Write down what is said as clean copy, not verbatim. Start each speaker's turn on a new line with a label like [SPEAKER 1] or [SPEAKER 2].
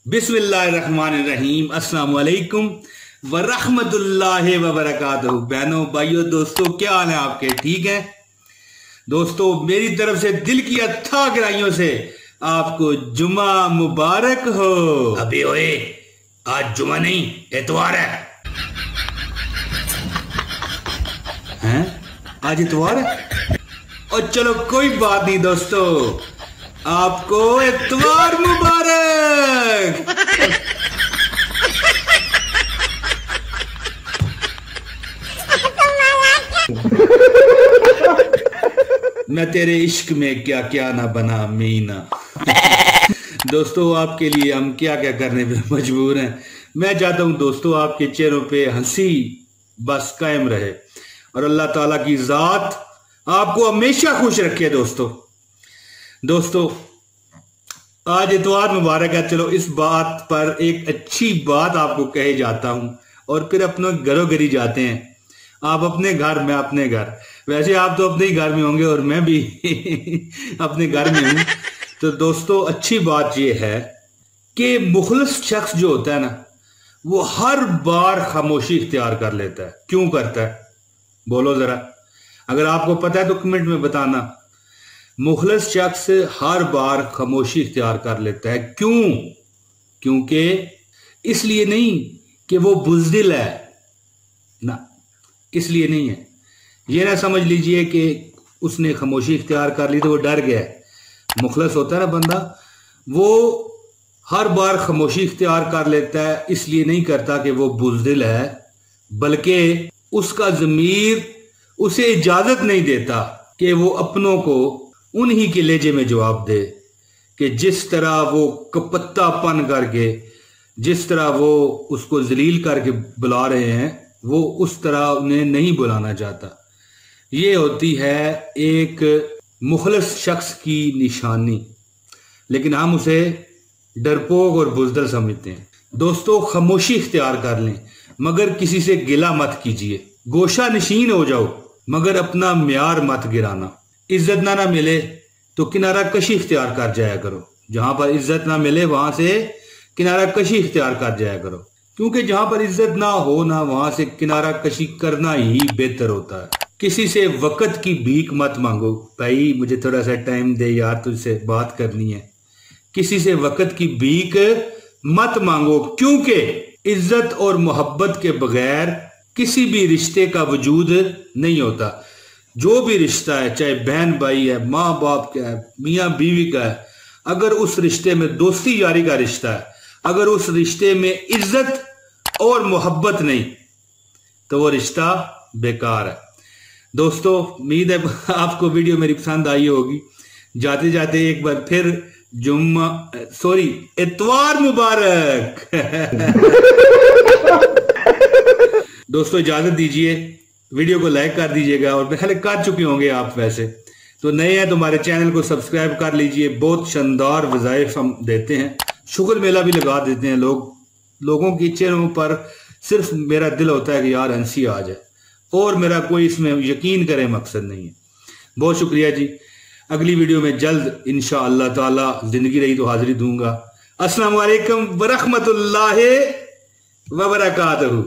[SPEAKER 1] बिस्मिल्लाहिर्रहमानिर्रहीम। अस्सलाम वालेकुम वरहमतुल्लाहि वबरकातुहू। बहनों, भाइयों, दोस्तों, क्या हाल है आपके? ठीक है दोस्तों, मेरी तरफ से दिल की अथाह गहराइयों से आपको जुमा मुबारक हो।
[SPEAKER 2] अबे ओए, आज जुमा नहीं एतवार है।
[SPEAKER 1] हैं? आज इतवार है? और चलो कोई बात नहीं दोस्तों, आपको इतवार मुबारक। मैं तेरे इश्क में क्या क्या ना बना मीना। दोस्तों, आपके लिए हम क्या क्या करने पे मजबूर हैं। मैं चाहता हूं दोस्तों, आपके चेहरों पे हंसी बस कायम रहे और अल्लाह ताला की जात आपको हमेशा खुश रखे। दोस्तों आज इतवार मुबारक है। चलो इस बात पर एक अच्छी बात आपको कहे जाता हूं और फिर अपने घरों घरी जाते हैं। आप अपने घर, मैं अपने घर। वैसे आप तो अपने ही घर में होंगे और मैं भी अपने घर में हूं। तो दोस्तों, अच्छी बात यह है कि मुखलिस शख्स जो होता है ना, वो हर बार खामोशी इख्तियार कर लेता है। क्यों करता है बोलो जरा? अगर आपको पता है तो कमेंट में बताना। मुखलिस शख्स हर बार खामोशी इख्तियार कर लेता है। क्यों? क्योंकि इसलिए नहीं कि वो बुज़दिल है ना, इसलिए नहीं है। ये ना समझ लीजिए कि उसने खामोशी इख्तियार कर ली तो वो डर गया। मुखलिस होता है ना बंदा, वो हर बार खामोशी इख्तियार कर लेता है। इसलिए नहीं करता कि वो बुज़दिल है, बल्कि उसका ज़मीर उसे इजाजत नहीं देता कि वो अपनों को उन्हीं के लहजे में जवाब दे कि जिस तरह वो कपत्तापन करके, जिस तरह वो उसको जलील करके बुला रहे हैं, वो उस तरह उन्हें नहीं बुलाना चाहता। ये होती है एक मुखलिस शख्स की निशानी, लेकिन हम उसे डरपोक और बुज़दिल समझते हैं। दोस्तों, खामोशी इख्तियार कर लें, मगर किसी से गिला मत कीजिए। गोशा नशीन हो जाओ, मगर अपना म्यार मत गिराना। इज्जत ना मिले तो किनारा कशी इख्तियार कर जाया करो। जहां पर इज्जत ना मिले वहां से किनारा कशी इख्तियार कर जाया करो, क्योंकि जहां पर इज्जत ना हो ना, वहां से किनारा कशी करना ही बेहतर होता है। किसी से वक्त की भीख मत मांगो। भाई मुझे थोड़ा सा टाइम दे यार, तुझसे बात करनी है। किसी से वक्त की भीख मत मांगो, क्योंकि इज्जत और मोहब्बत के बगैर किसी भी रिश्ते का वजूद नहीं होता। जो भी रिश्ता है, चाहे बहन भाई है, माँ बाप का है, मियाँ बीवी का है, अगर उस रिश्ते में दोस्ती यारी का रिश्ता है, अगर उस रिश्ते में इज्जत और मोहब्बत नहीं, तो वो रिश्ता बेकार है। दोस्तों, उम्मीद है आपको वीडियो मेरी पसंद आई होगी। जाते जाते एक बार फिर इतवार मुबारक। दोस्तों, इजाजत दीजिए, वीडियो को लाइक कर दीजिएगा और पहले कर चुके होंगे आप। वैसे तो नए हैं तो हमारे चैनल को सब्सक्राइब कर लीजिए। बहुत शानदार वज़ाइफ हम देते हैं, शुक्र मेला भी लगा देते हैं। लोगों की चेहरों पर सिर्फ मेरा दिल होता है कि यार हंसी आ जाए, और मेरा कोई इसमें यकीन करे मकसद नहीं है। बहुत शुक्रिया जी। अगली वीडियो में जल्द इंशाअल्लाह ताला जिंदगी रही तो हाजिरी दूंगा। अस्सलाम वालेकुम वरहमतुल्लाहि वबरकातुहू।